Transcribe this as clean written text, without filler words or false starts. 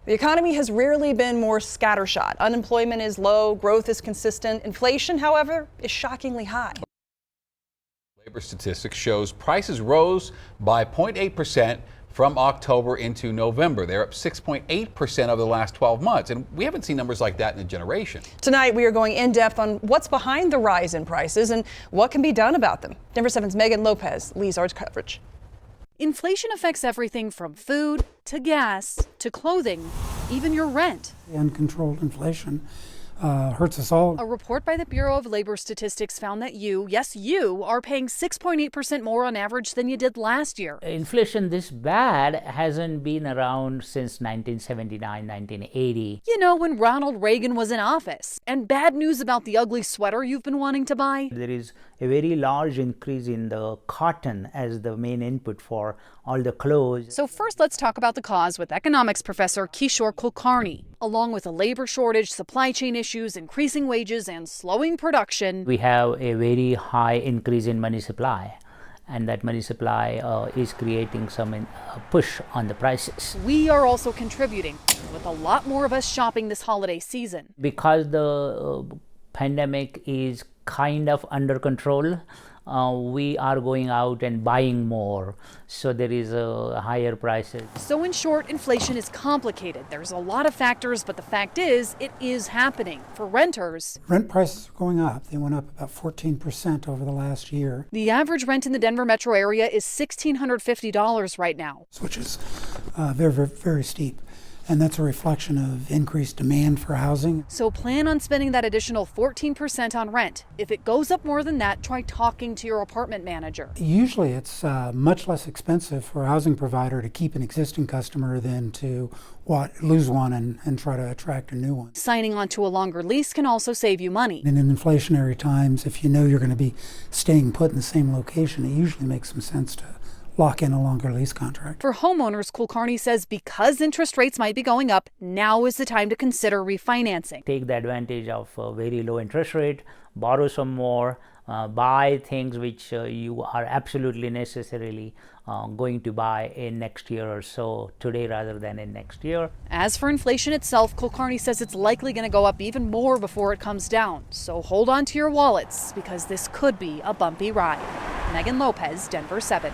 The economy has rarely been more scattershot. Unemployment is low, growth is consistent. Inflation, however, is shockingly high. Labor statistics shows prices rose by 0.8% from October into November. They're up 6.8% over the last 12 months. And we haven't seen numbers like that in a generation. Tonight, we are going in depth on what's behind the rise in prices and what can be done about them. Denver 7's Megan Lopez leads our coverage. Inflation affects everything from food to gas to clothing, even your rent. Uncontrolled inflation hurts us all. A report by the Bureau of Labor Statistics found that you are paying 6.8% more on average than you did last year. Inflation this bad hasn't been around since 1979, 1980. You know, when Ronald Reagan was in office. And bad news about the ugly sweater you've been wanting to buy. There is a very large increase in the cotton as the main input for all the clothes. So first, let's talk about the cause with economics professor Kishore Kulkarni. Along with a labor shortage, supply chain issues, increasing wages, and slowing production, we have a very high increase in money supply. And that money supply is creating some push on the prices. We are also contributing, with a lot more of us shopping this holiday season. Because the pandemic is kind of under control, we are going out and buying more, so there is higher prices. So in short, inflation is complicated. There's a lot of factors, but the fact is, it is happening. For renters, Rent prices are going up. They went up about 14% over the last year. The average rent in the Denver metro area is $1,650 right now, Which is very, very, very steep. And that's a reflection of increased demand for housing. So plan on spending that additional 14% on rent. If it goes up more than that, try talking to your apartment manager. Usually it's much less expensive for a housing provider to keep an existing customer than to lose one and try to attract a new one. Signing on to a longer lease can also save you money. And in inflationary times, if you know you're going to be staying put in the same location, it usually makes some sense to lock in a longer lease contract. For homeowners, Kulkarni says because interest rates might be going up, now is the time to consider refinancing. Take the advantage of a very low interest rate, borrow some more, buy things which you are absolutely necessarily going to buy in next year or so, today rather than in next year. As for inflation itself, Kulkarni says it's likely going to go up even more before it comes down. So hold on to your wallets because this could be a bumpy ride. Megan Lopez, Denver 7.